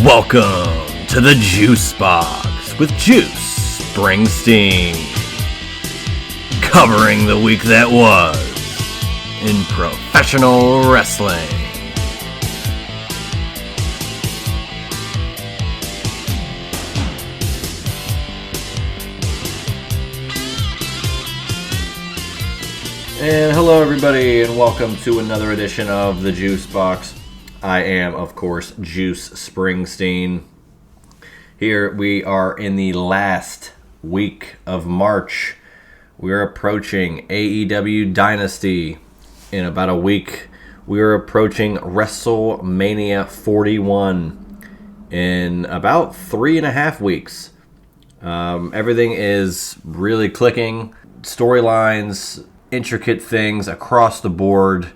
Welcome to the Juice Box with Juice Springsteen, covering the week that was in professional wrestling. And hello everybody, and welcome to another edition of the Juice Box. I am, of course, Juice Springsteen. Here we are in the last week of March. We're approaching AEW Dynasty. In about a week, we're approaching WrestleMania 41 in about 3.5 weeks. Everything is really clicking. Storylines, intricate things across the board.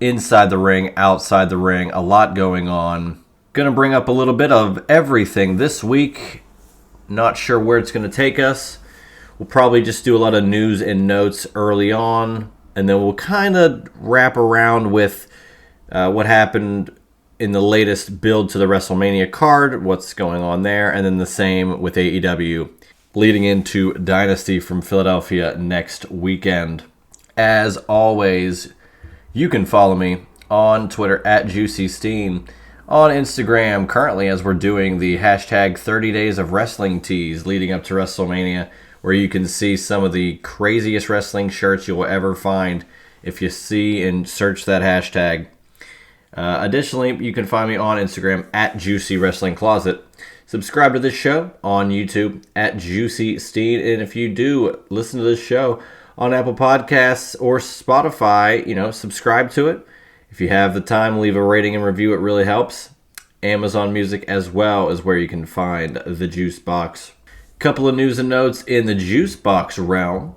Inside the ring, outside the ring, a lot going on. Gonna bring up a little bit of everything this week. Not sure where it's gonna take us. We'll probably just do a lot of news and notes early on, and then we'll kind of wrap around with what happened in the latest build to the WrestleMania card, what's going on there, and then the same with AEW, leading into Dynasty from Philadelphia next weekend. As always, you can follow me on Twitter at JuicySteen, on Instagram currently as we're doing the hashtag 30 Days of Wrestling Tees leading up to WrestleMania, where you can see some of the craziest wrestling shirts you'll ever find if you see and search that hashtag. Additionally, you can find me on Instagram at Juicy Wrestling Closet. Subscribe to this show on YouTube at JuicySteen, and if you do listen to this show on Apple Podcasts or Spotify, subscribe to it. If you have the time, leave a rating and review. It really helps. Amazon Music as well is where you can find the Juice Box. Couple of news and notes in the Juice Box realm.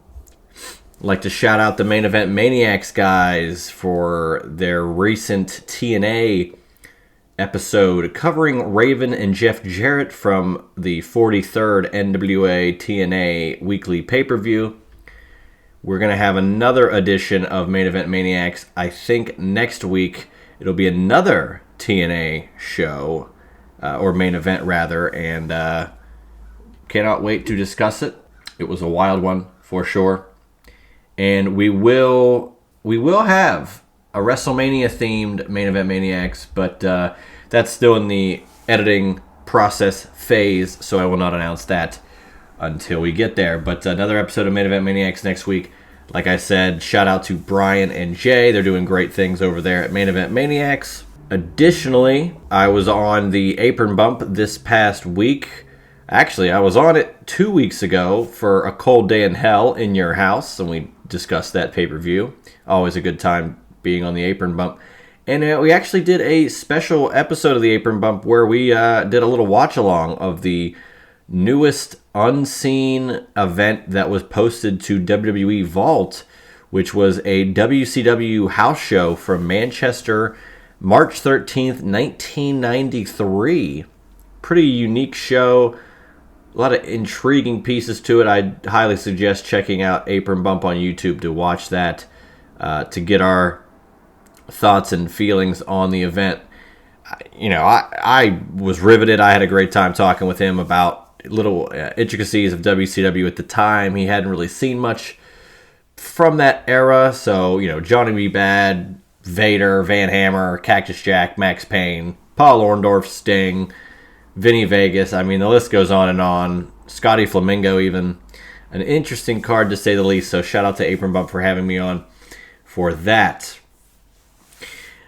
I'd like to shout out the Main Event Maniacs guys for their recent TNA episode covering Raven and Jeff Jarrett from the 43rd NWA TNA weekly pay-per-view. We're going to have another edition of Main Event Maniacs. I think next week it'll be another TNA show, or main event rather, and cannot wait to discuss it. It was a wild one for sure. And we will have a WrestleMania themed Main Event Maniacs, but that's still in the editing process phase, so I will not announce that until we get there. But another episode of Main Event Maniacs next week. Like I said, shout out to Brian and Jay. They're doing great things over there at Main Event Maniacs. Additionally, I was on the Apron Bump this past week. Actually, I was on it 2 weeks ago for A Cold Day in Hell in Your House, and we discussed that pay-per-view. Always a good time being on the Apron Bump. And we actually did a special episode of the Apron Bump where we did a little watch-along of the newest unseen event that was posted to WWE Vault, which was a WCW house show from Manchester, March 13th, 1993. Pretty unique show. A lot of intriguing pieces to it. I'd highly suggest checking out Apron Bump on YouTube to watch that, to get our thoughts and feelings on the event. I was riveted. I had a great time talking with him about little intricacies of WCW at the time. He hadn't really seen much from that era. So, Johnny B. Bad, Vader, Van Hammer, Cactus Jack, Max Payne, Paul Orndorff, Sting, Vinny Vegas. I mean, the list goes on and on. Scotty Flamingo even. An interesting card to say the least. So shout out to Apron Bump for having me on for that.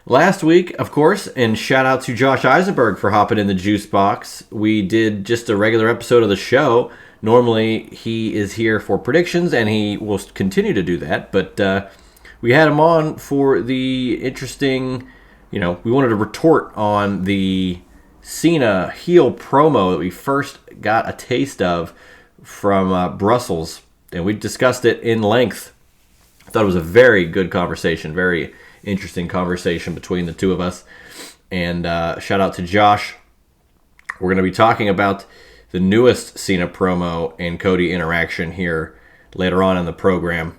Last week, of course, and shout out to Josh Eisenberg for hopping in the Juice Box. We did just a regular episode of the show. Normally, he is here for predictions, and he will continue to do that. But we had him on for the interesting, we wanted to retort on the Cena heel promo that we first got a taste of from Brussels. And we discussed it in length. I thought it was a very good conversation, very interesting conversation between the two of us. And shout out to Josh. We're going to be talking about the newest Cena promo and Cody interaction here later on in the program.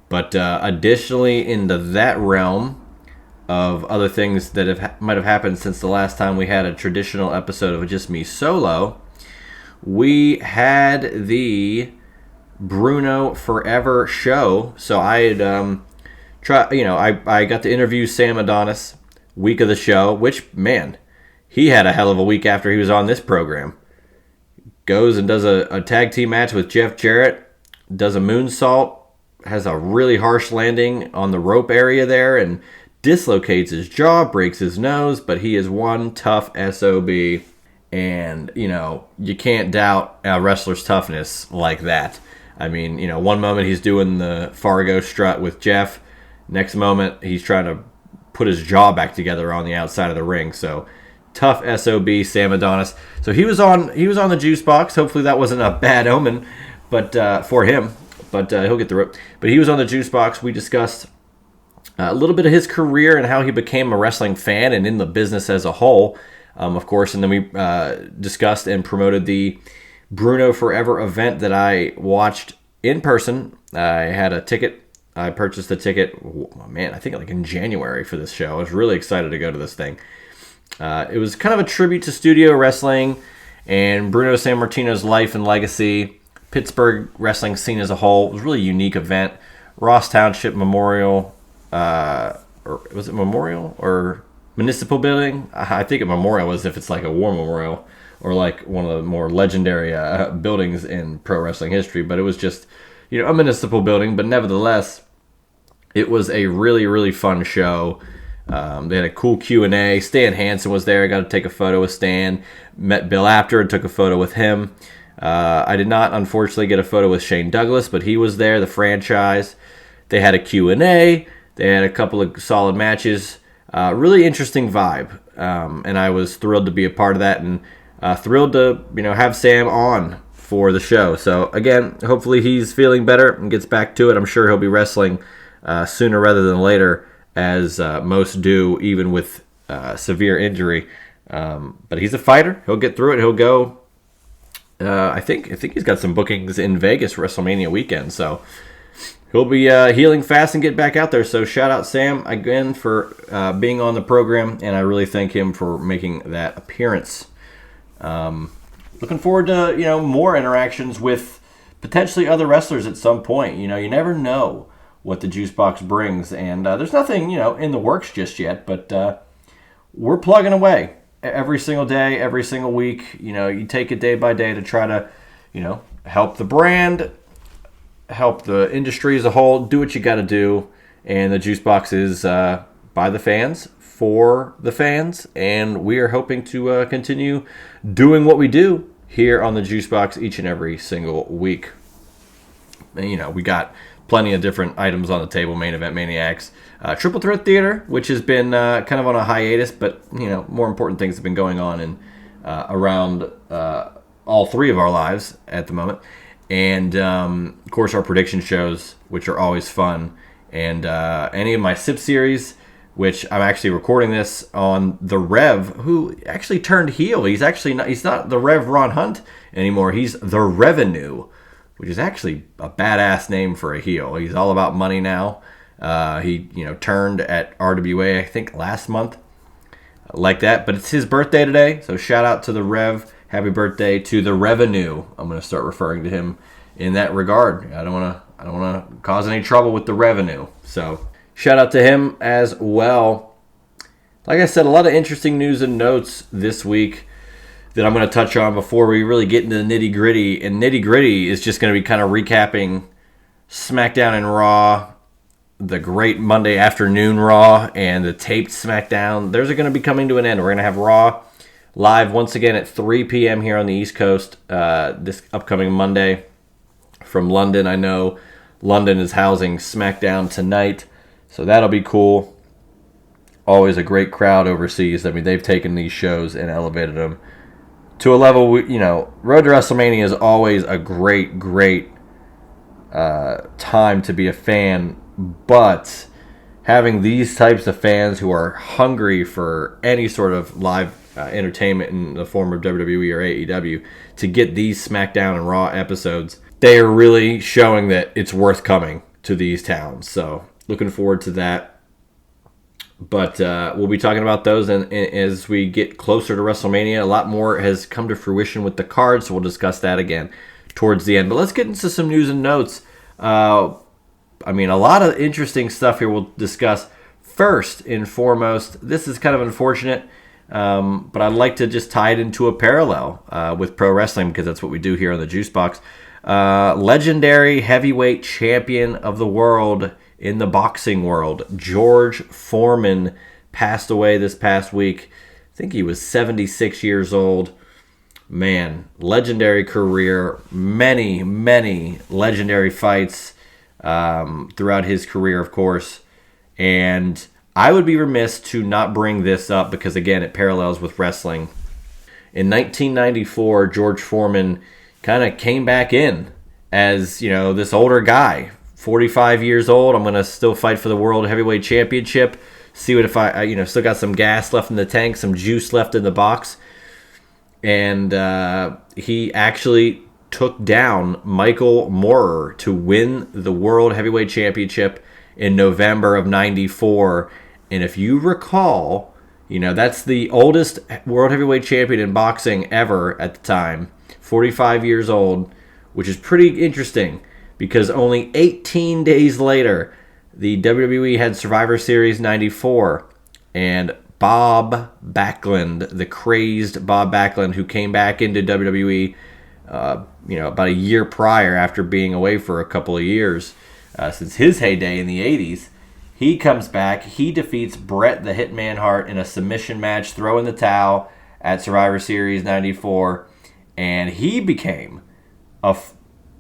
But additionally, into that realm, of other things that might have happened since the last time we had a traditional episode of Just Me Solo, we had the Bruno Forever show. So I had I got to interview Sam Adonis week of the show, which, man, he had a hell of a week after he was on this program. Goes and does a tag team match with Jeff Jarrett, does a moonsault, has a really harsh landing on the rope area there, and dislocates his jaw, breaks his nose, but he is one tough SOB. And, you can't doubt a wrestler's toughness like that. I mean, one moment he's doing the Fargo strut with Jeff. Next moment, he's trying to put his jaw back together on the outside of the ring. So, tough SOB, Sam Adonis. So he was on the juice box. Hopefully that wasn't a bad omen, but for him. But he'll get through it. But he was on the juice box. We discussed a little bit of his career and how he became a wrestling fan and in the business as a whole, of course. And then we discussed and promoted the Bruno Forever event that I watched in person. I had a ticket. I purchased the ticket, I think like in January for this show. I was really excited to go to this thing. It was kind of a tribute to studio wrestling and Bruno Sammartino's life and legacy, Pittsburgh wrestling scene as a whole. It was a really unique event. Ross Township Memorial, or was it Memorial or Municipal Building? I think a memorial was if it's like a war memorial or like one of the more legendary buildings in pro wrestling history. But it was just, a municipal building. But nevertheless, it was a really, really fun show. They had a cool Q&A. Stan Hansen was there. I got to take a photo with Stan. Met Bill after and took a photo with him. I did not, unfortunately, get a photo with Shane Douglas, but he was there, the franchise. They had a Q&A. They had a couple of solid matches. Really interesting vibe. And I was thrilled to be a part of that and thrilled to, have Sam on for the show. So, again, hopefully he's feeling better and gets back to it. I'm sure he'll be wrestling sooner rather than later, as most do, even with severe injury. But he's a fighter. He'll get through it. He'll go. I think he's got some bookings in Vegas WrestleMania weekend, so he'll be healing fast and get back out there. So shout out Sam again for being on the program, and I really thank him for making that appearance. Looking forward to more interactions with potentially other wrestlers at some point. You never know what the juice box brings, and there's nothing in the works just yet, but we're plugging away every single day, every single week. You take it day by day to try to help the brand, help the industry as a whole, do what you got to do. And the juice box is by the fans, for the fans, and we are hoping to continue doing what we do here on the juice box each and every single week. And, we got plenty of different items on the table. Main Event Maniacs, Triple Threat Theater, which has been kind of on a hiatus, but more important things have been going on in around all three of our lives at the moment. And of course our prediction shows, which are always fun, and any of my SIP series, which I'm actually recording this on the Rev, who actually turned heel. He's not the Rev Ron Hunt anymore. He's the Revenue, which is actually a badass name for a heel. He's all about money now. He turned at RWA, I think, last month, like that. But it's his birthday today, so shout out to the Rev. Happy birthday to the Revenue. I'm going to start referring to him in that regard. I don't want to cause any trouble with the Revenue. So shout out to him as well. Like I said, a lot of interesting news and notes this week that I'm going to touch on before we really get into the nitty-gritty. And nitty-gritty is just going to be kind of recapping SmackDown and Raw, the great Monday afternoon Raw, and the taped SmackDown. Those are going to be coming to an end. We're going to have Raw live once again at 3 p.m. here on the East Coast this upcoming Monday from London. I know London is housing SmackDown tonight, so that'll be cool. Always a great crowd overseas. I mean, they've taken these shows and elevated them to a level, Road to WrestleMania is always a great, great time to be a fan, but having these types of fans who are hungry for any sort of live entertainment in the form of WWE or AEW to get these SmackDown and Raw episodes, they are really showing that it's worth coming to these towns. So looking forward to that. But we'll be talking about those, and as we get closer to WrestleMania, a lot more has come to fruition with the card, so we'll discuss that again towards the end. But let's get into some news and notes. A lot of interesting stuff here we'll discuss. First and foremost, this is kind of unfortunate, but I'd like to just tie it into a parallel with pro wrestling, because that's what we do here on the Juice Box. Legendary heavyweight champion of the world in the boxing world, George Foreman, passed away this past week. I think he was 76 years old. Man, legendary career, many legendary fights throughout his career, of course. And I would be remiss to not bring this up because, again, it parallels with wrestling. In 1994, George Foreman kind of came back in as, this older guy, 45 years old. I'm going to still fight for the World Heavyweight Championship. See what if I still got some gas left in the tank, some juice left in the box. And he actually took down Michael Moorer to win the World Heavyweight Championship in November of 94. And if you recall, that's the oldest World Heavyweight Champion in boxing ever at the time, 45 years old, which is pretty interesting because only 18 days later, the WWE had Survivor Series 94, and Bob Backlund, the crazed Bob Backlund, who came back into WWE, about a year prior after being away for a couple of years, since his heyday in the 80s, he comes back. He defeats Bret the Hitman Hart in a submission match, throwing the towel at Survivor Series 94, and he became a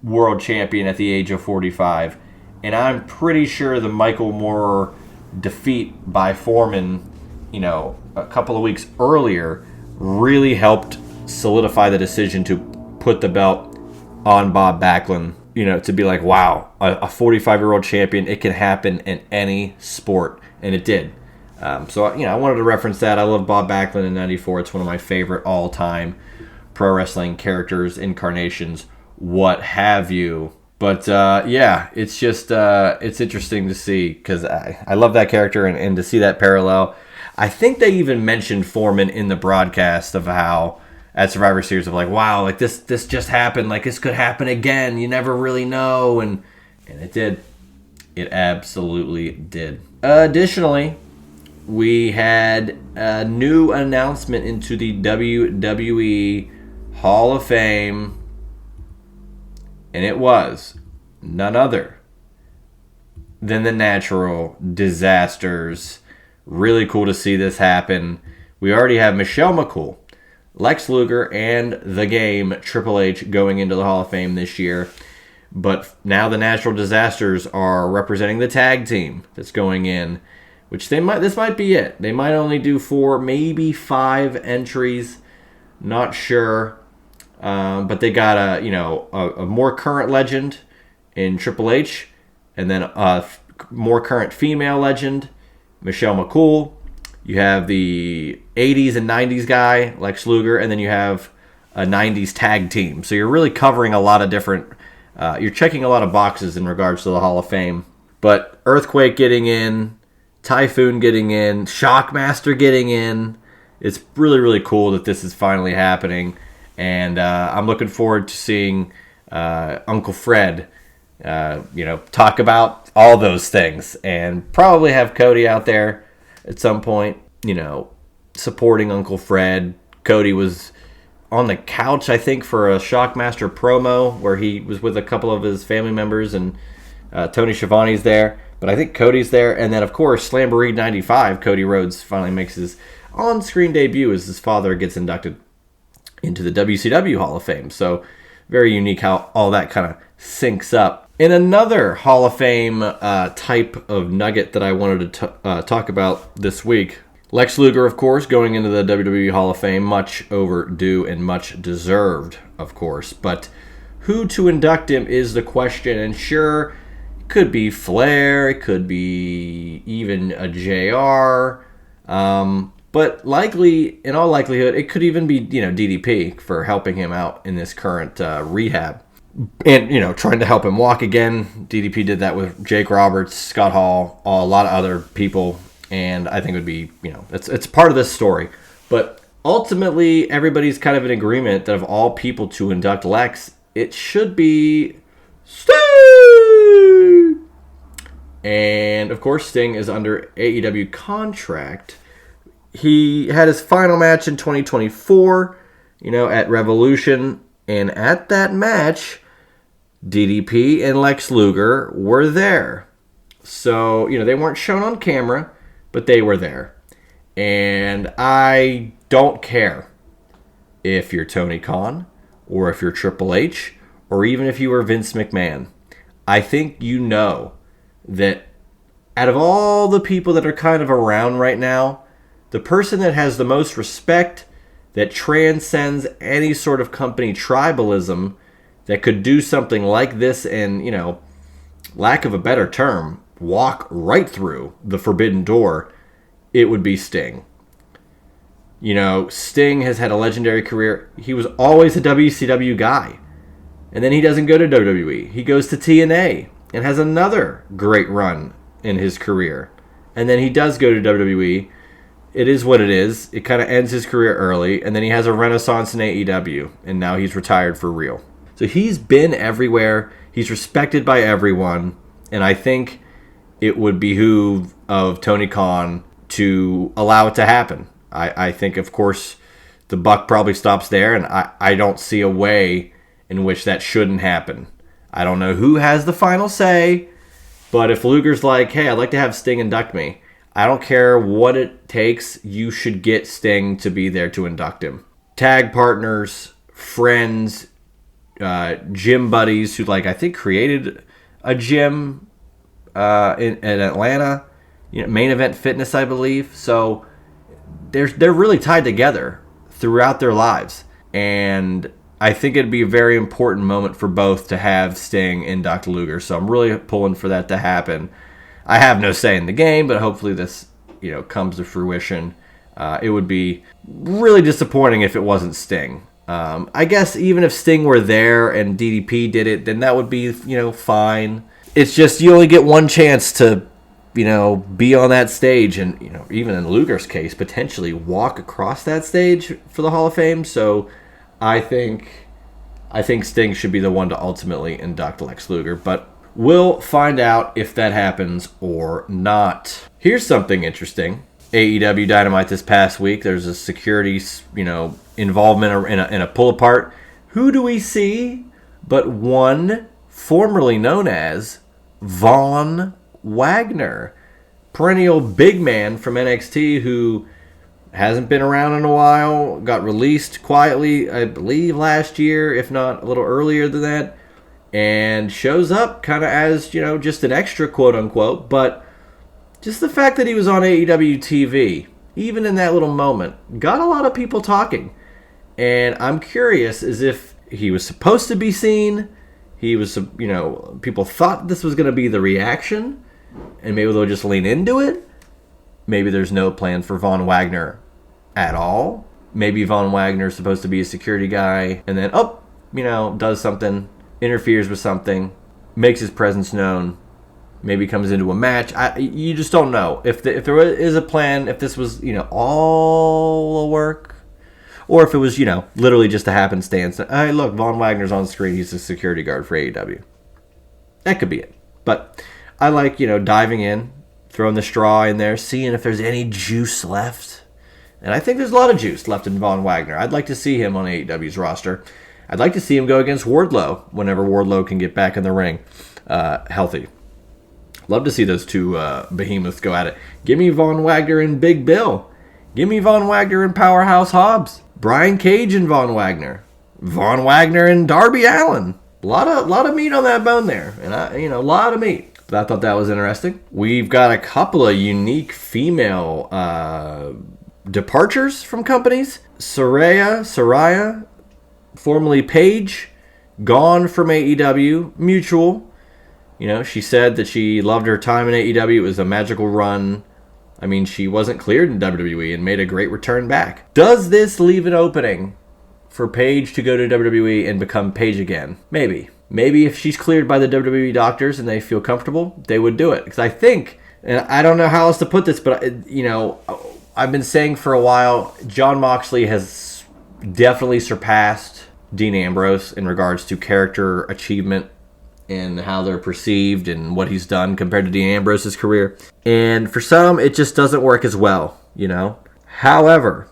world champion at the age of 45. And I'm pretty sure the Michael Moorer defeat by Foreman, a couple of weeks earlier, really helped solidify the decision to put the belt on Bob Backlund. To be like, wow, a 45-year-old champion, it can happen in any sport. And it did. So I wanted to reference that. I love Bob Backlund in 94. It's one of my favorite all-time pro wrestling characters, incarnations, what have you. But it's just it's interesting to see because I love that character and to see that parallel. I think they even mentioned Foreman in the broadcast of how at Survivor Series of like, wow, like this just happened, like this could happen again. You never really know, and it did. It absolutely did. Additionally, we had a new announcement into the WWE Hall of Fame. And it was none other than the Natural Disasters. Really cool to see this happen. We already have Michelle McCool, Lex Luger, and The Game, Triple H, going into the Hall of Fame this year. But now the Natural Disasters are representing the tag team that's going in, which this might be it. They might only do 4, maybe 5 entries. Not sure. But they got a more current legend in Triple H, and then a more current female legend, Michelle McCool. You have the 80s and 90s guy, Lex Luger, and then you have a 90s tag team. So you're really covering a lot of different, you're checking a lot of boxes in regards to the Hall of Fame. But Earthquake getting in, Typhoon getting in, Shockmaster getting in. It's really, really cool that this is finally happening. And I'm looking forward to seeing Uncle Fred, talk about all those things. And probably have Cody out there at some point, supporting Uncle Fred. Cody was on the couch, I think, for a Shockmaster promo where he was with a couple of his family members. And Tony Schiavone's there. But I think Cody's there. And then, of course, Slamboree 95, Cody Rhodes finally makes his on-screen debut as his father gets inducted into the WCW Hall of Fame. So very unique how all that kind of syncs up. In another Hall of Fame type of nugget that I wanted to talk about this week, Lex Luger, of course, going into the WWE Hall of Fame, much overdue and much deserved, of course. But who to induct him is the question. And sure, it could be Flair, it could be even a JR. But likely, in all likelihood, it could even be, DDP for helping him out in this current rehab. And, trying to help him walk again. DDP did that with Jake Roberts, Scott Hall, a lot of other people And I think it would be, it's part of this story. But ultimately, everybody's kind of in agreement that of all people to induct Lex, it should be Sting! And, of course, Sting is under AEW contract. He had his final match in 2024, at Revolution. And at that match, DDP and Lex Luger were there. So, they weren't shown on camera, but they were there. And I don't care if you're Tony Khan or if you're Triple H or even if you were Vince McMahon. I think that out of all the people that are kind of around right now, the person that has the most respect, that transcends any sort of company tribalism, that could do something like this and, lack of a better term, walk right through the forbidden door, it would be Sting. Sting has had a legendary career. He was always a WCW guy. And then he doesn't go to WWE. He goes to TNA and has another great run in his career. And then he does go to WWE. It is what it is. It kind of ends his career early. And then he has a renaissance in AEW. And now he's retired for real. So he's been everywhere. He's respected by everyone. And I think it would behoove of Tony Khan to allow it to happen. I think, of course, the buck probably stops there. And I don't see a way in which that shouldn't happen. I don't know who has the final say. But if Luger's like, hey, I'd like to have Sting induct me, I don't care what it takes. You should get Sting to be there to induct him. Tag partners, friends, gym buddies who, I think created a gym in Atlanta. Main Event Fitness, I believe. So they're really tied together throughout their lives. And I think it'd be a very important moment for both to have Sting induct Luger. So I'm really pulling for that to happen. I have no say in the game, but hopefully this, comes to fruition. It would be really disappointing if it wasn't Sting. I guess even if Sting were there and DDP did it, then that would be, fine. It's just you only get one chance to, be on that stage and, even in Luger's case, potentially walk across that stage for the Hall of Fame. So I think Sting should be the one to ultimately induct Lex Luger, but we'll find out if that happens or not. Here's something interesting. AEW Dynamite this past week, there's a security, involvement in a pull-apart. Who do we see but one formerly known as Von Wagner, perennial big man from NXT who hasn't been around in a while, got released quietly, I believe, last year, if not a little earlier than that, and shows up kind of as, just an extra, quote-unquote, but just the fact that he was on AEW TV, even in that little moment, got a lot of people talking. And I'm curious as if he was supposed to be seen, he was, people thought this was going to be the reaction, and maybe they'll just lean into it. Maybe there's no plan for Von Wagner at all. Maybe Von Wagner's supposed to be a security guy, and then, does something, interferes with something, makes his presence known, maybe comes into a match. You just don't know. If there is a plan, if this was, all a work, or if it was, literally just a happenstance. Hey, look, Von Wagner's on the screen. He's a security guard for AEW. That could be it. But I like, diving in, throwing the straw in there, seeing if there's any juice left. And I think there's a lot of juice left in Von Wagner. I'd like to see him on AEW's roster. I'd like to see him go against Wardlow whenever Wardlow can get back in the ring healthy. Love to see those two behemoths go at it. Give me Von Wagner and Big Bill. Give me Von Wagner and Powerhouse Hobbs. Brian Cage and Von Wagner. Von Wagner and Darby Allin. A lot of meat on that bone there. And a lot of meat. But I thought that was interesting. We've got a couple of unique female departures from companies. Saraya, formerly Paige, gone from AEW, mutual. She said that she loved her time in AEW. It was a magical run. I mean, she wasn't cleared in WWE and made a great return back. Does this leave an opening for Paige to go to WWE and become Paige again? Maybe. Maybe if she's cleared by the WWE doctors and they feel comfortable, they would do it. Because I think And I don't know how else to put this, but, I've been saying for a while, Jon Moxley has definitely surpassed Dean Ambrose in regards to character achievement and how they're perceived and what he's done compared to Dean Ambrose's career. And for some, it just doesn't work as well, However,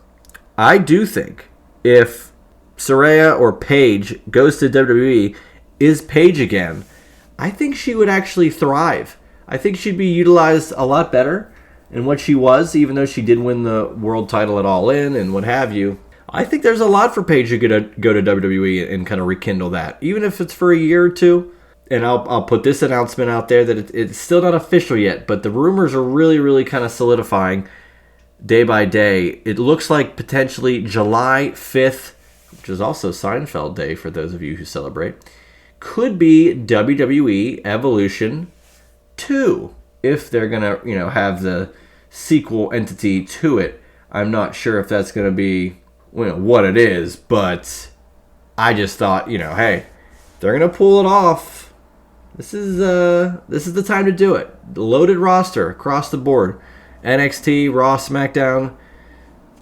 I do think if Saraya or Paige goes to WWE, is Paige again, I think she would actually thrive. I think she'd be utilized a lot better than what she was, even though she did win the world title at All In and what have you. I think there's a lot for Paige to go to WWE and kind of rekindle that, even if it's for a year or two. And I'll put this announcement out there that it's still not official yet, but the rumors are really, really kind of solidifying day by day. It looks like potentially July 5th, which is also Seinfeld Day for those of you who celebrate, could be WWE Evolution 2. If they're going to, have the sequel entity to it. I'm not sure if that's going to be what it is, but I just thought, hey, they're going to pull it off. This is the time to do it. The loaded roster across the board. NXT, Raw, SmackDown.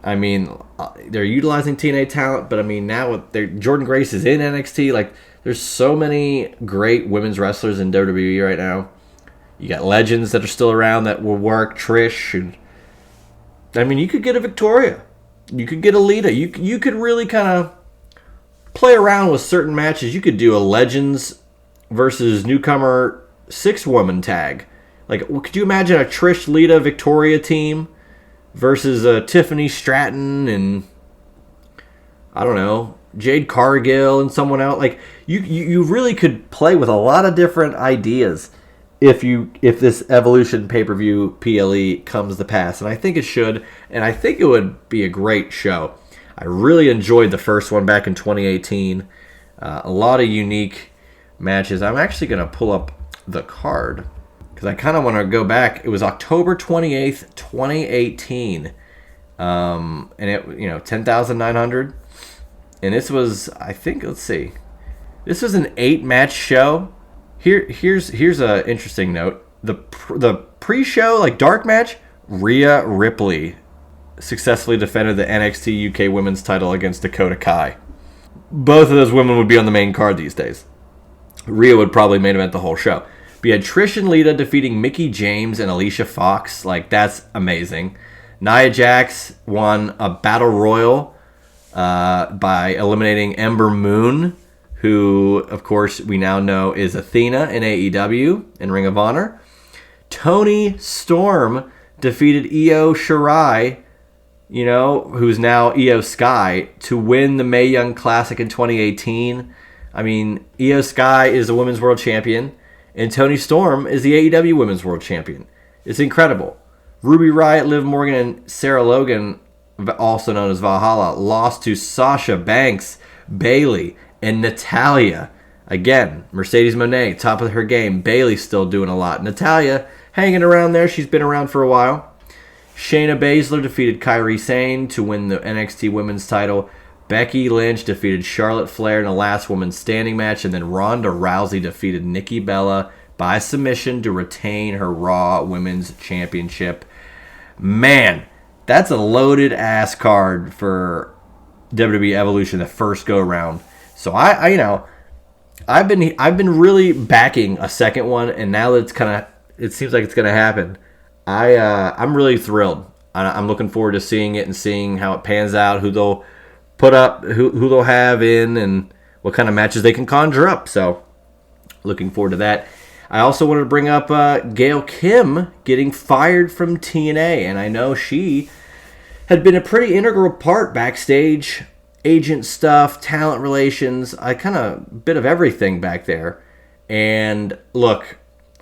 I mean, they're utilizing TNA talent, but I mean, now Jordan Grace is in NXT. Like, there's so many great women's wrestlers in WWE right now. You got legends that are still around that will work. Trish. And I mean, you could get a Victoria. You could get a Lita. You could really kind of play around with certain matches. You could do a Legends versus newcomer 6-woman tag. Like, could you imagine a Trish, Lita, Victoria team versus Tiffany Stratton and, I don't know, Jade Cargill and someone else? Like, you really could play with a lot of different ideas if this Evolution pay-per-view PLE comes to pass. And I think it should, and I think it would be a great show. I really enjoyed the first one back in 2018. A lot of unique matches. I'm actually going to pull up the card because I kind of want to go back. It was October 28th, 2018. And it, 10,900. And this was, I think, let's see. This was an 8-match show. Here's an interesting note. The pre-show, like, dark match, Rhea Ripley successfully defended the NXT UK Women's title against Dakota Kai. Both of those women would be on the main card these days. Rhea would probably main event the whole show. But you had Trish and Lita defeating Mickie James and Alicia Fox. Like, that's amazing. Nia Jax won a battle royal by eliminating Ember Moon, who, of course, we now know is Athena in AEW and Ring of Honor. Toni Storm defeated Io Shirai, who's now Io Sky, to win the Mae Young Classic in 2018. I mean, Io Sky is the Women's World Champion, and Toni Storm is the AEW Women's World Champion. It's incredible. Ruby Riott, Liv Morgan, and Sarah Logan, also known as Valhalla, lost to Sasha Banks, Bayley, and Natalya. Again, Mercedes Moné, top of her game. Bayley still doing a lot. Natalya hanging around there. She's been around for a while. Shayna Baszler defeated Kairi Sane to win the NXT Women's title. Becky Lynch defeated Charlotte Flair in the last woman's standing match. And then Ronda Rousey defeated Nikki Bella by submission to retain her Raw Women's Championship. Man, that's a loaded ass card for WWE Evolution the first go round. So I've been really backing a second one, and now that it seems like it's gonna happen. I'm really thrilled. I'm looking forward to seeing it and seeing how it pans out, who they'll put up, who they'll have in, and what kind of matches they can conjure up. So looking forward to that. I also wanted to bring up Gail Kim getting fired from TNA, and I know she had been a pretty integral part backstage, agent stuff, talent relations, bit of everything back there. And look,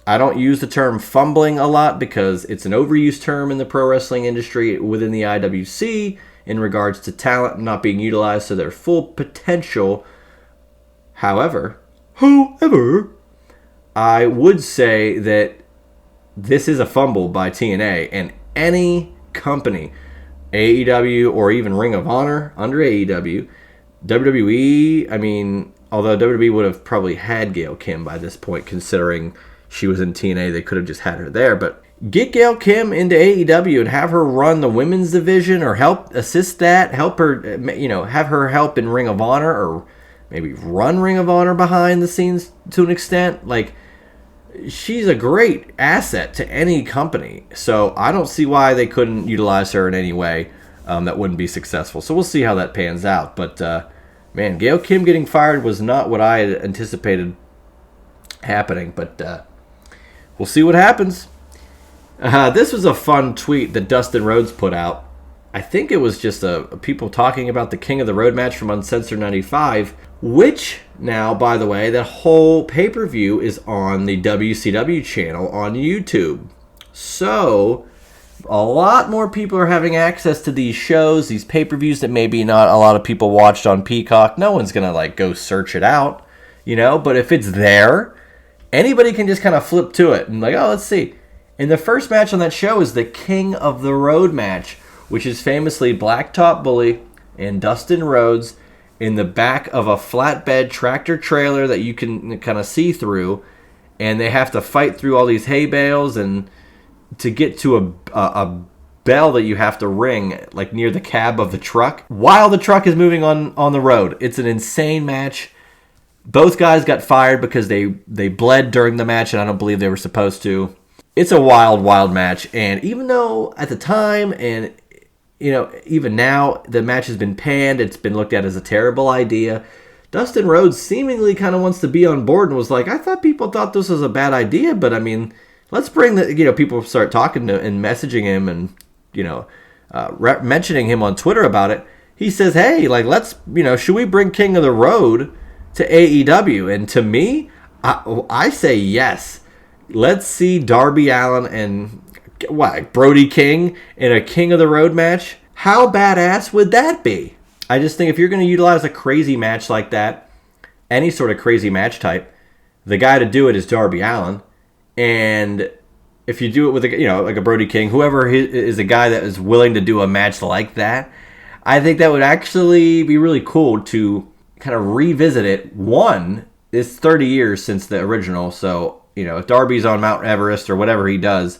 I don't use the term fumbling a lot because it's an overused term in the pro wrestling industry within the IWC in regards to talent not being utilized to their full potential. However, I would say that this is a fumble by TNA, and any company, AEW or even Ring of Honor under AEW, WWE, I mean, although WWE would have probably had Gail Kim by this point, considering she was in TNA, they could have just had her there. But get Gail Kim into AEW and have her run the women's division or help assist that, help her, have her help in Ring of Honor or maybe run Ring of Honor behind the scenes to an extent. Like, she's a great asset to any company. So I don't see why they couldn't utilize her in any way that wouldn't be successful. So we'll see how that pans out. But, man, Gail Kim getting fired was not what I had anticipated happening. But we'll see what happens. This was a fun tweet that Dustin Rhodes put out. I think it was just people talking about the King of the Road match from Uncensored 95, which now, by the way, that whole pay-per-view is on the WCW channel on YouTube. So, a lot more people are having access to these shows, these pay-per-views that maybe not a lot of people watched on Peacock. No one's going to, go search it out, but if it's there, anybody can just kind of flip to it and let's see. And the first match on that show is the King of the Road match, which is famously Blacktop Bully and Dustin Rhodes in the back of a flatbed tractor trailer that you can kind of see through, and they have to fight through all these hay bales and to get to a bell that you have to ring near the cab of the truck while the truck is moving on the road. It's an insane match. Both guys got fired because they bled during the match, and I don't believe they were supposed to. It's a wild, wild match, and even though at the time and even now the match has been panned, it's been looked at as a terrible idea, Dustin Rhodes seemingly kind of wants to be on board and was like, I thought people thought this was a bad idea, but I mean, let's bring people start talking to and messaging him and, mentioning him on Twitter about it. He says, hey, let's, should we bring King of the Road to AEW? And to me, I say yes. Let's see Darby Allin and Brody King in a King of the Road match. How badass would that be? I just think if you're going to utilize a crazy match like that, any sort of crazy match type, the guy to do it is Darby Allin. And if you do it with a Brody King, whoever is a guy that is willing to do a match like that, I think that would actually be really cool to kind of revisit it. One, it's 30 years since the original, so if Darby's on Mount Everest or whatever he does,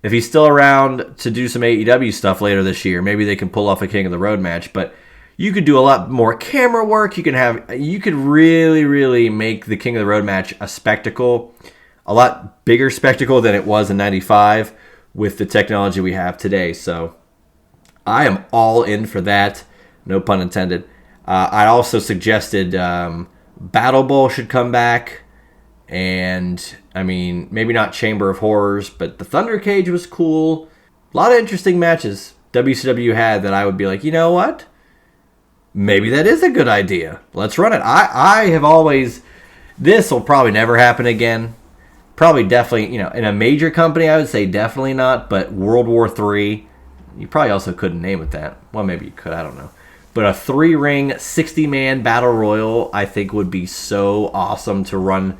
if he's still around to do some AEW stuff later this year, maybe they can pull off a King of the Road match. But you could do a lot more camera work. You could really, really make the King of the Road match a spectacle, a lot bigger spectacle than it was in 95 with the technology we have today. So I am all in for that. No pun intended. I also suggested Battle Bowl should come back. And, maybe not Chamber of Horrors, but the Thunder Cage was cool. A lot of interesting matches WCW had that I would be like, you know what? Maybe that is a good idea. Let's run it. I have always... This will probably never happen again. Probably definitely, in a major company, I would say definitely not. But World War III, you probably also couldn't name it that. Well, maybe you could. I don't know. But a 3-ring, 60-man battle royal, I think would be so awesome to run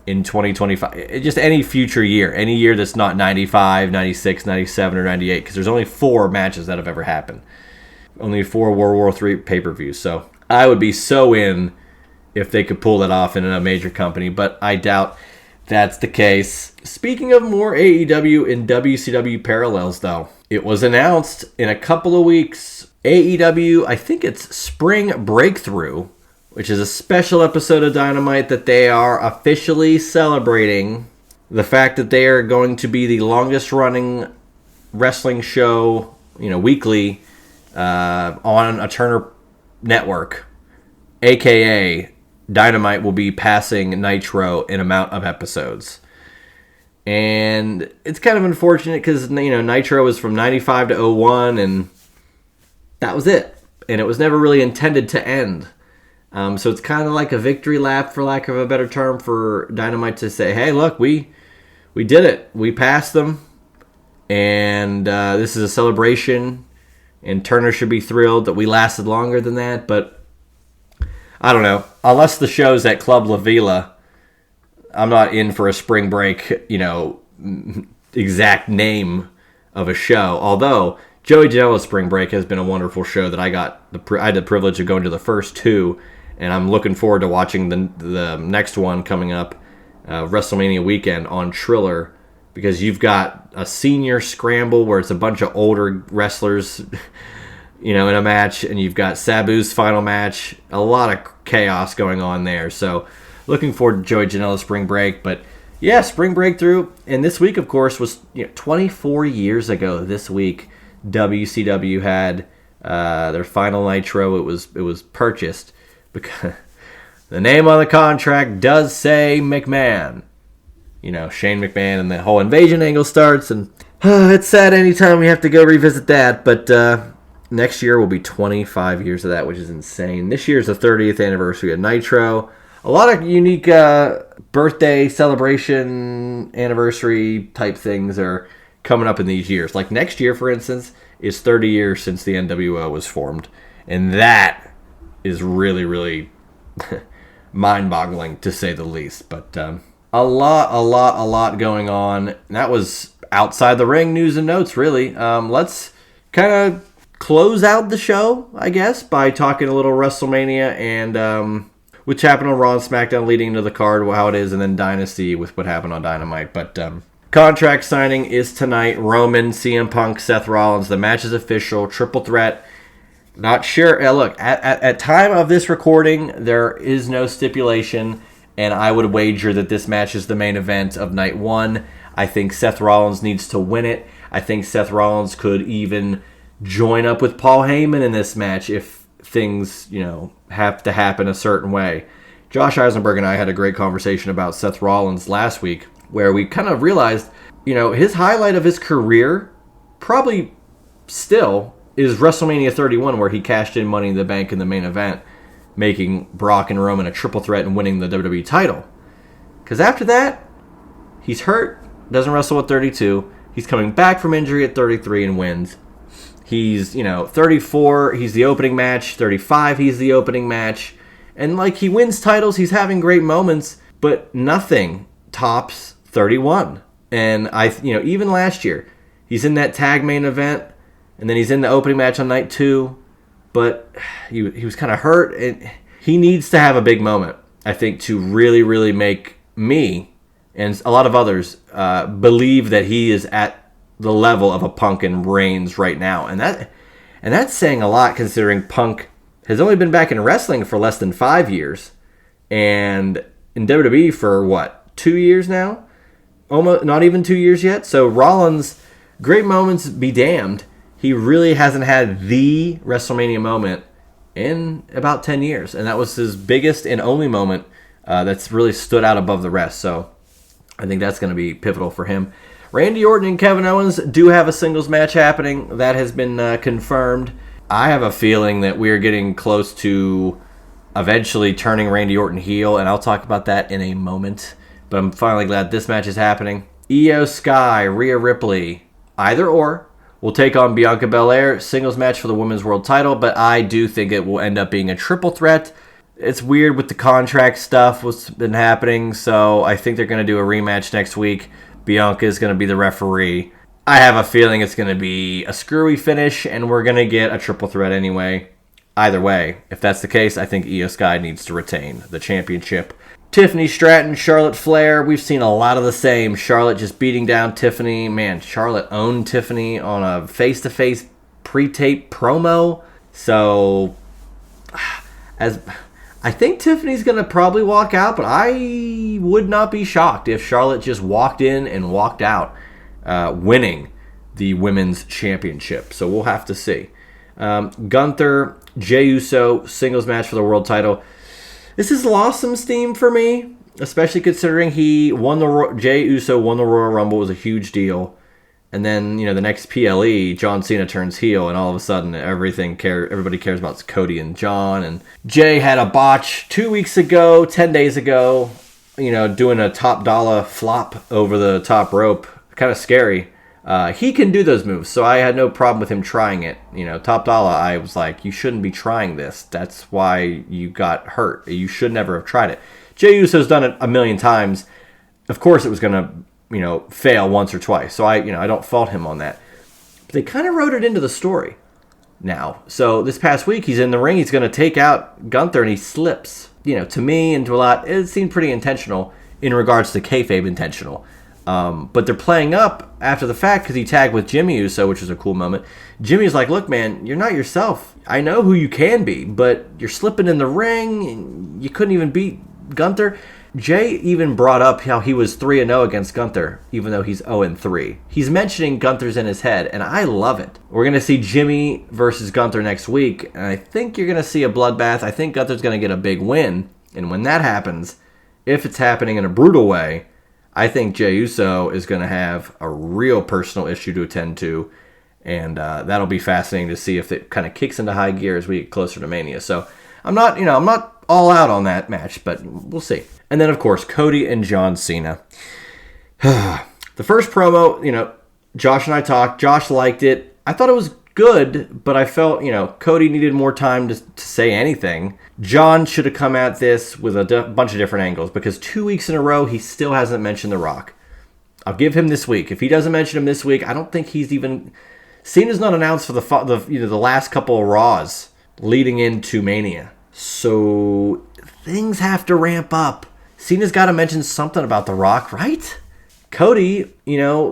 in 2025, just any future year, any year that's not 95, 96, 97, or 98, because there's only 4 matches that have ever happened. Only 4 World War III pay-per-views. So I would be so in if they could pull that off in a major company, but I doubt that's the case. Speaking of more AEW and WCW parallels, though, it was announced in a couple of weeks, AEW, I think it's Spring BreakThru, which is a special episode of Dynamite that they are officially celebrating the fact that they are going to be the longest running wrestling show, weekly, on a Turner network. AKA, Dynamite will be passing Nitro in amount of episodes. And it's kind of unfortunate because, Nitro was from 95 to 01, and that was it. And it was never really intended to end. So it's kind of like a victory lap, for lack of a better term, for Dynamite to say, hey, look, we did it. We passed them. And this is a celebration. And Turner should be thrilled that we lasted longer than that. But I don't know. Unless the show's at Club La Vila, I'm not in for a spring break, exact name of a show. Although Joey Janela's Spring Break has been a wonderful show that I had the privilege of going to the first 2. And I'm looking forward to watching the next one coming up, WrestleMania weekend on Triller. because you've got a senior scramble where it's a bunch of older wrestlers, in a match, and you've got Sabu's final match. A lot of chaos going on there. So looking forward to Joey Janela's Spring Break. But yeah, Spring BreakThru. And this week, of course, was 24 years ago this week, WCW had their final Nitro. It was purchased because the name on the contract does say McMahon. Shane McMahon, and the whole invasion angle starts. And it's sad anytime we have to go revisit that. But next year will be 25 years of that, which is insane. This year is the 30th anniversary of Nitro. A lot of unique birthday celebration anniversary type things are coming up in these years. Like next year, for instance, is 30 years since the NWO was formed. And that is really, really mind-boggling, to say the least. But a lot going on. And that was outside the ring news and notes, really. Let's kind of close out the show, I guess, by talking a little WrestleMania and which happened on Raw and SmackDown leading into the card, how it is, and then Dynasty with what happened on Dynamite. But contract signing is tonight. Roman, CM Punk, Seth Rollins. The match is official. Triple threat. Not sure. Look, at time of this recording, there is no stipulation, and I would wager that this match is the main event of night one. I think Seth Rollins needs to win it. I think Seth Rollins could even join up with Paul Heyman in this match if things, have to happen a certain way. Josh Eisenberg and I had a great conversation about Seth Rollins last week where we kind of realized, his highlight of his career probably still is WrestleMania 31, where he cashed in Money in the Bank in the main event, making Brock and Roman a triple threat and winning the WWE title. Because after that, he's hurt, doesn't wrestle at 32. He's coming back from injury at 33 and wins. He's, 34, he's the opening match. 35, he's the opening match. And, he wins titles, he's having great moments, but nothing tops 31. And, even last year, he's in that tag main event, and then he's in the opening match on night 2, but he was kind of hurt. And he needs to have a big moment, I think, to really, really make me and a lot of others believe that he is at the level of a Punk and Reigns right now. And that's saying a lot, considering Punk has only been back in wrestling for less than 5 years, and in WWE for 2 years now? Almost not even 2 years yet. So Rollins, great moments be damned. He really hasn't had the WrestleMania moment in about 10 years, and that was his biggest and only moment that's really stood out above the rest. So I think that's going to be pivotal for him. Randy Orton and Kevin Owens do have a singles match happening. That has been confirmed. I have a feeling that we are getting close to eventually turning Randy Orton heel, and I'll talk about that in a moment. But I'm finally glad this match is happening. Io Sky, Rhea Ripley, either or, will take on Bianca Belair. Singles match for the Women's World title, but I do think it will end up being a triple threat. It's weird with the contract stuff, what's been happening, so I think they're going to do a rematch next week. Bianca is going to be the referee. I have a feeling it's going to be a screwy finish, and we're going to get a triple threat anyway. Either way, if that's the case, I think Io Sky needs to retain the championship. Tiffany Stratton, Charlotte Flair, we've seen a lot of the same. Charlotte just beating down Tiffany. Man, Charlotte owned Tiffany on a face-to-face pre-tape promo. So, I think Tiffany's going to probably walk out, but I would not be shocked if Charlotte just walked in and walked out winning the Women's Championship. So we'll have to see. Gunther, Jey Uso, singles match for the world title. This has lost some steam for me, especially considering Jey Uso won the Royal Rumble. It was a huge deal. And then, the next PLE, John Cena turns heel, and all of a sudden everybody cares about Cody and John. And Jay had a botch 2 weeks ago, 10 days ago, doing a top dollar flop over the top rope. Kind of scary. He can do those moves, so I had no problem with him trying it. Top dollar, I was like, you shouldn't be trying this. That's why you got hurt. You should never have tried it. Jey Uso's done it a million times. Of course it was going to fail once or twice. So I don't fault him on that. But they kind of wrote it into the story now. So this past week, he's in the ring. He's going to take out Gunther, and he slips. To me and to a lot, it seemed pretty intentional in regards to kayfabe intentional. But they're playing up after the fact because he tagged with Jimmy Uso, which was a cool moment. Jimmy's like, look, man, you're not yourself. I know who you can be, but you're slipping in the ring. And you couldn't even beat Gunther. Jay even brought up how he was 3-0 against Gunther, even though he's 0-3. He's mentioning Gunther's in his head, and I love it. We're going to see Jimmy versus Gunther next week, and I think you're going to see a bloodbath. I think Gunther's going to get a big win, and when that happens, if it's happening in a brutal way, I think Jey Uso is going to have a real personal issue to attend to, and that'll be fascinating to see if it kind of kicks into high gear as we get closer to Mania. So I'm not all out on that match, but we'll see. And then, of course, Cody and John Cena. The first promo, Josh and I talked. Josh liked it. I thought it was good, but I felt, Cody needed more time to say anything. John should have come at this with a bunch of different angles because 2 weeks in a row, he still hasn't mentioned The Rock. I'll give him this week. If he doesn't mention him this week, I don't think he's even... Cena's not announced for the last couple of Raws leading into Mania. So things have to ramp up. Cena's got to mention something about The Rock, right? Cody,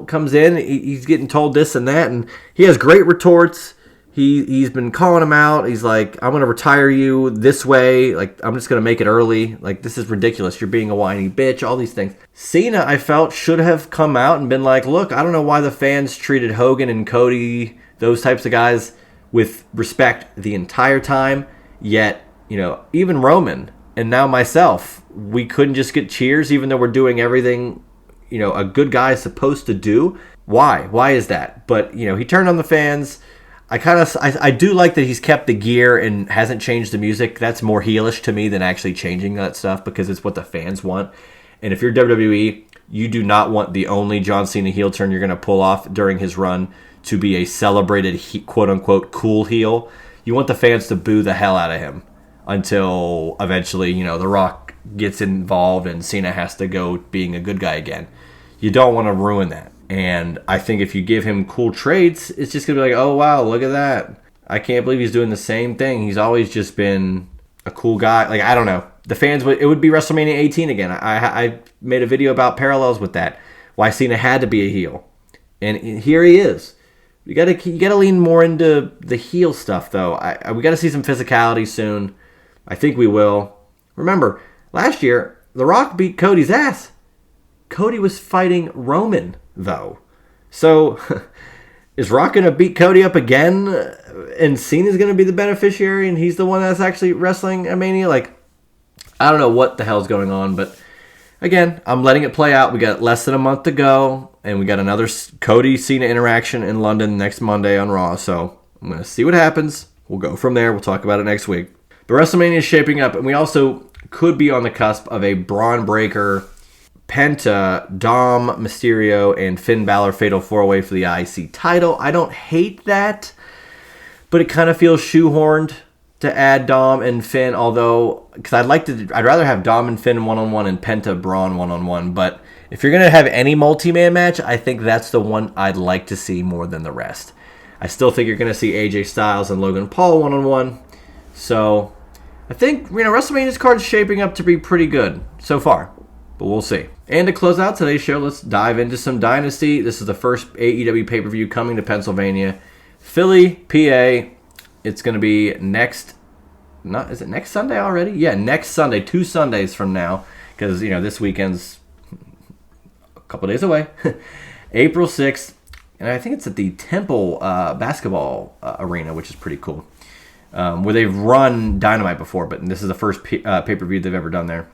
comes in. He's getting told this and that, and he has great retorts. He's been calling him out. He's like, I'm going to retire you this way. Like, I'm just going to make it early. Like, this is ridiculous. You're being a whiny bitch. All these things. Cena, I felt, should have come out and been like, look, I don't know why the fans treated Hogan and Cody, those types of guys, with respect the entire time. Yet, even Roman and now myself, we couldn't just get cheers even though we're doing everything, a good guy is supposed to do. Why? Why is that? But, he turned on the fans. I do like that he's kept the gear and hasn't changed the music. That's more heelish to me than actually changing that stuff because it's what the fans want. And if you're WWE, you do not want the only John Cena heel turn you're going to pull off during his run to be a celebrated, quote-unquote, cool heel. You want the fans to boo the hell out of him until eventually, The Rock gets involved and Cena has to go being a good guy again. You don't want to ruin that. And I think if you give him cool traits, it's just going to be like, oh, wow, look at that. I can't believe he's doing the same thing. He's always just been a cool guy. Like, I don't know. The fans, it would be WrestleMania 18 again. I made a video about parallels with that. Why Cena had to be a heel. And here he is. You gotta lean more into the heel stuff, though. We got to see some physicality soon. I think we will. Remember, last year, The Rock beat Cody's ass. Cody was fighting Roman, though. So, is Rock going to beat Cody up again? And Cena's going to be the beneficiary and he's the one that's actually wrestling at Mania? Like, I don't know what the hell's going on, but again, I'm letting it play out. We got less than a month to go, and we got another Cody-Cena interaction in London next Monday on Raw. So, I'm going to see what happens. We'll go from there. We'll talk about it next week. But WrestleMania is shaping up, and we also could be on the cusp of a Braun Breaker, Penta, Dom, Mysterio, and Finn Balor Fatal 4-Way for the IC title. I don't hate that, but it kind of feels shoehorned to add Dom and Finn, although, because I'd rather have Dom and Finn one-on-one and Penta Braun one-on-one, but if you're going to have any multi-man match, I think that's the one I'd like to see more than the rest. I still think you're going to see AJ Styles and Logan Paul one-on-one, so I think, WrestleMania's card is shaping up to be pretty good so far, but we'll see. And to close out today's show, let's dive into some Dynasty. This is the first AEW pay-per-view coming to Pennsylvania. Philly, PA. It's going to be is it next Sunday already? Yeah, next Sunday, 2 Sundays from now, because, this weekend's a couple days away. April 6th, and I think it's at the Temple basketball arena, which is pretty cool. Where they've run Dynamite before, but this is the first pay-per-view they've ever done there.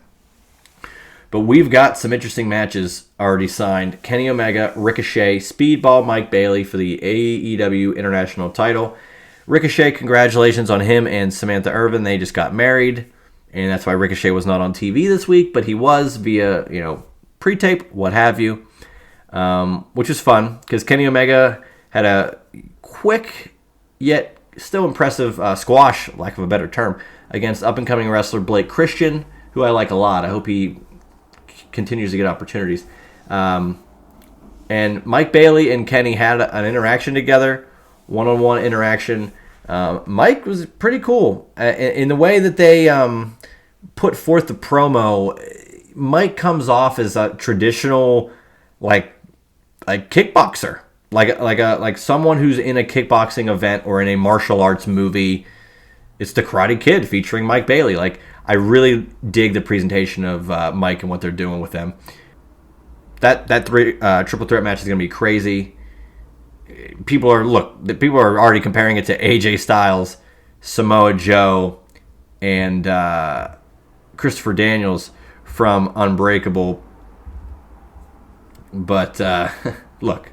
But we've got some interesting matches already signed. Kenny Omega, Ricochet, Speedball Mike Bailey for the AEW International title. Ricochet, congratulations on him and Samantha Irvin. They just got married, and that's why Ricochet was not on TV this week, but he was via, pre-tape, what have you, which was fun, because Kenny Omega had a quick yet still impressive squash, lack of a better term, against up-and-coming wrestler Blake Christian, who I like a lot. I hope he continues to get opportunities. And Mike Bailey and Kenny had an interaction together, one-on-one interaction. Mike was pretty cool. In the way that they put forth the promo, Mike comes off as a traditional like kickboxer, like someone who's in a kickboxing event or in a martial arts movie. It's the Karate Kid featuring Mike Bailey. Like, I really dig the presentation of Mike and what they're doing with them. That triple threat match is going to be crazy. People are already comparing it to AJ Styles, Samoa Joe, and Christopher Daniels from Unbreakable. But look,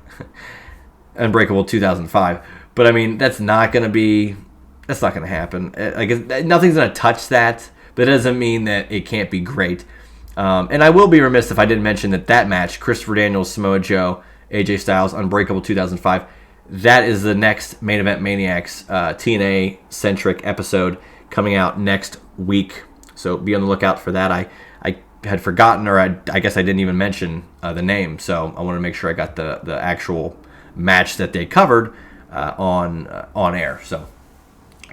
Unbreakable 2005. But I mean, that's not going to happen. Nothing's going to touch that, but it doesn't mean that it can't be great. And I will be remiss if I didn't mention that match, Christopher Daniels, Samoa Joe, AJ Styles, Unbreakable 2005, that is the next Main Event Maniacs TNA-centric episode coming out next week. So be on the lookout for that. I had forgotten, or I guess I didn't even mention the name, so I want to make sure I got the actual match that they covered on air. So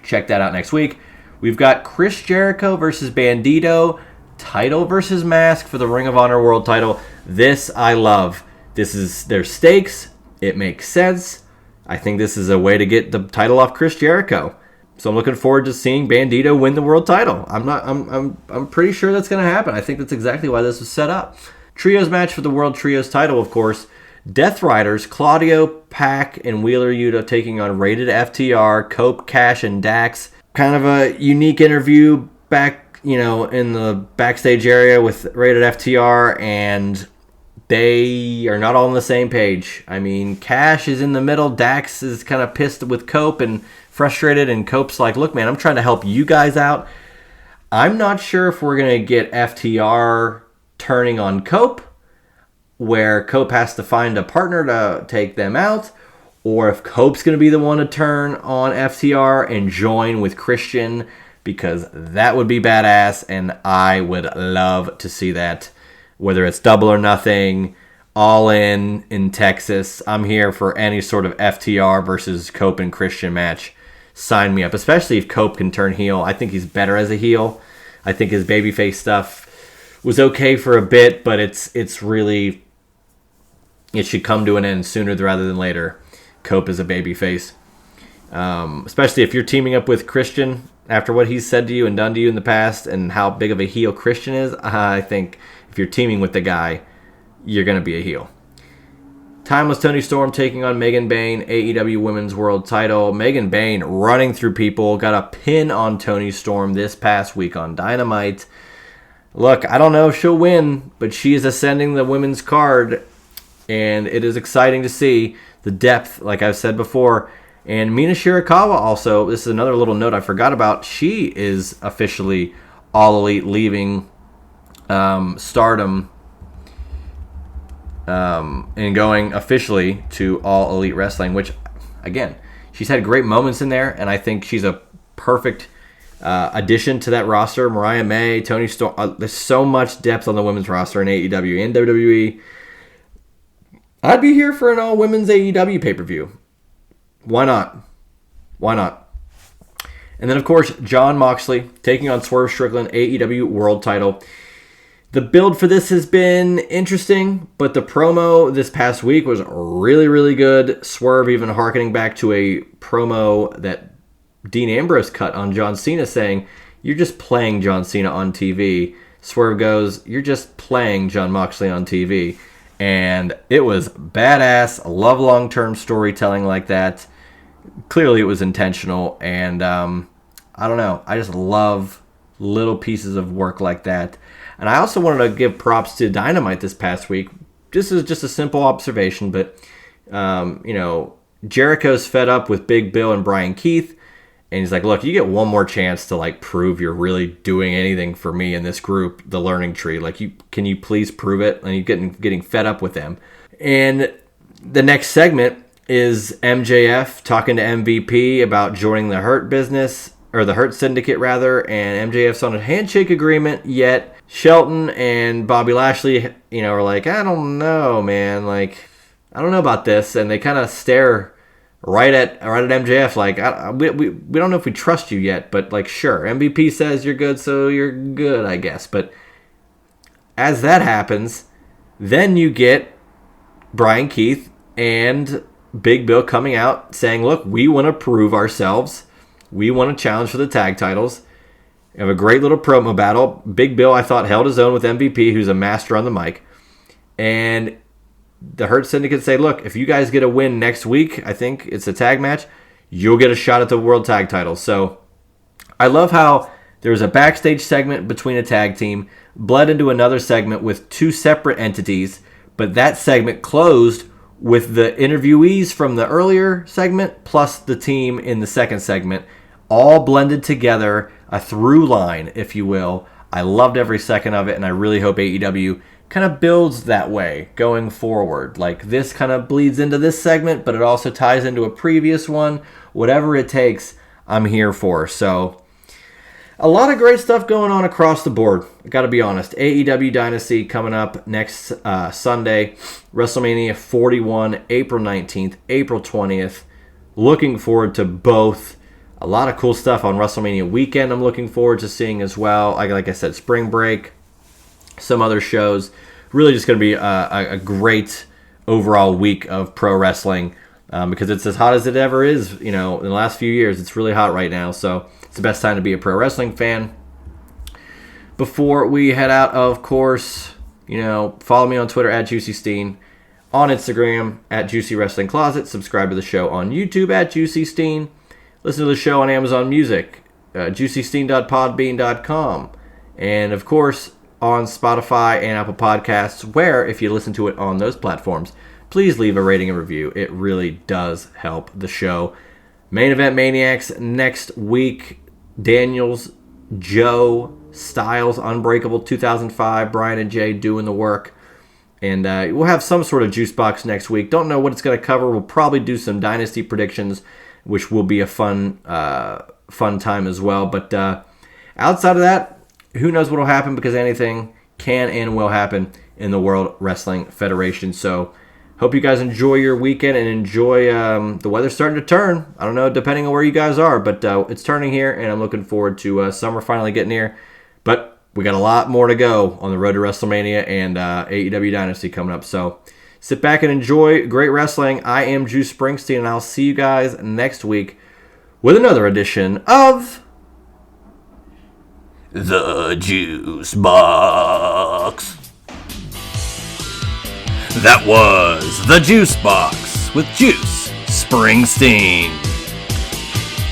check that out next week. We've got Chris Jericho versus Bandito, title versus mask for the Ring of Honor World title. This I love. This is their stakes. It makes sense. I think this is a way to get the title off Chris Jericho. So I'm looking forward to seeing Bandito win the world title. I'm pretty sure that's going to happen. I think that's exactly why this was set up. Trios match for the World Trios title, of course. Death Riders, Claudio, Pac, and Wheeler Yuta taking on Rated FTR, Cope, Cash, and Dax. Kind of a unique interview back, in the backstage area with Rated FTR, and they are not all on the same page. I mean, Cash is in the middle. Dax is kind of pissed with Cope and frustrated, and Cope's like, look, man, I'm trying to help you guys out. I'm not sure if we're going to get FTR turning on Cope, where Cope has to find a partner to take them out, or if Cope's going to be the one to turn on FTR and join with Christian, because that would be badass, and I would love to see that. Whether it's Double or Nothing, All in Texas, I'm here for any sort of FTR versus Cope and Christian match. Sign me up, especially if Cope can turn heel. I think he's better as a heel. I think his babyface stuff was okay for a bit, but it's really, it should come to an end sooner rather than later. Cope is a babyface. Especially if you're teaming up with Christian after what he's said to you and done to you in the past and how big of a heel Christian is. I think if you're teaming with the guy, you're going to be a heel. Timeless Toni Storm taking on Megan Bayne, AEW Women's World title. Megan Bayne running through people, got a pin on Toni Storm this past week on Dynamite. Look, I don't know if she'll win, but she is ascending the women's card, and it is exciting to see the depth, like I've said before. And Mina Shirakawa also, this is another little note I forgot about, she is officially All Elite, leaving Stardom and going officially to All Elite Wrestling, which, again, she's had great moments in there, and I think she's a perfect addition to that roster. Mariah May, Toni Storm, there's so much depth on the women's roster in AEW and WWE. I'd be here for an all-women's AEW pay-per-view. Why not? Why not? And then, of course, Jon Moxley taking on Swerve Strickland, AEW World title. The build for this has been interesting, but the promo this past week was really, really good. Swerve even hearkening back to a promo that Dean Ambrose cut on John Cena saying, "You're just playing John Cena on TV." Swerve goes, "You're just playing Jon Moxley on TV." And it was badass. I love long-term storytelling like that. Clearly it was intentional, and I don't know. I just love little pieces of work like that. And I also wanted to give props to Dynamite this past week. This is just a simple observation, but, Jericho's fed up with Big Bill and Brian Keith, and he's like, look, you get one more chance to, prove you're really doing anything for me in this group, the Learning Tree. Can you please prove it? And you're getting fed up with them. And the next segment is MJF talking to MVP about joining the Hurt business, or the Hurt Syndicate, rather, and MJF's on a handshake agreement, yet Shelton and Bobby Lashley, are like, I don't know, man, I don't know about this, and they kind of stare right at MJF, we don't know if we trust you yet, but, sure, MVP says you're good, so you're good, I guess, but as that happens, then you get Brian Keith and Big Bill coming out saying, look, we want to prove ourselves. We want to challenge for the tag titles. We have a great little promo battle. Big Bill, I thought, held his own with MVP, who's a master on the mic. And the Hurt Syndicate say, look, if you guys get a win next week, I think it's a tag match, you'll get a shot at the World Tag Titles. So I love how there was a backstage segment between a tag team, bled into another segment with two separate entities, but that segment closed with the interviewees from the earlier segment plus the team in the second segment, all blended together, a through line, if you will. I loved every second of it, and I really hope AEW kind of builds that way going forward. Like, this kind of bleeds into this segment, but it also ties into a previous one. Whatever it takes, I'm here for. So a lot of great stuff going on across the board. I got to be honest. AEW Dynastic coming up next Sunday. WrestleMania 41, April 19th, April 20th. Looking forward to both. A lot of cool stuff on WrestleMania weekend I'm looking forward to seeing as well. Like I said, Spring Break, some other shows. Really just going to be a great overall week of pro wrestling because it's as hot as it ever is. You know, in the last few years, it's really hot right now. So it's the best time to be a pro wrestling fan. Before we head out, of course, you know, follow me on Twitter at JuicySteen, on Instagram at Juicy Wrestling Closet. Subscribe to the show on YouTube at JuicySteen. Listen to the show on Amazon Music, juicysteen.podbean.com, and of course on Spotify and Apple Podcasts, where if you listen to it on those platforms, please leave a rating and review. It really does help the show. Main Event Maniacs next week. Daniels, Joe, Styles, Unbreakable 2005, Brian and Jay doing the work. And we'll have some sort of juice box next week. Don't know what it's going to cover. We'll probably do some Dynasty predictions, which will be a fun time as well. But outside of that, who knows what will happen, because anything can and will happen in the World Wrestling Federation. So hope you guys enjoy your weekend and enjoy the weather starting to turn. I don't know, depending on where you guys are, but it's turning here, and I'm looking forward to summer finally getting here. But we got a lot more to go on the road to WrestleMania and AEW Dynasty coming up. So sit back and enjoy great wrestling. I am Juice Springsteen, and I'll see you guys next week with another edition of The Juice Box. That was The Juice Box with Juice Springsteen.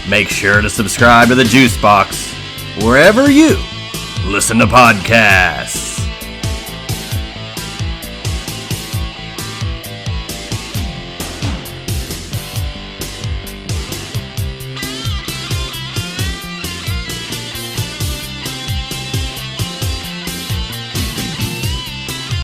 Make sure to subscribe to The Juice Box wherever you listen to podcasts.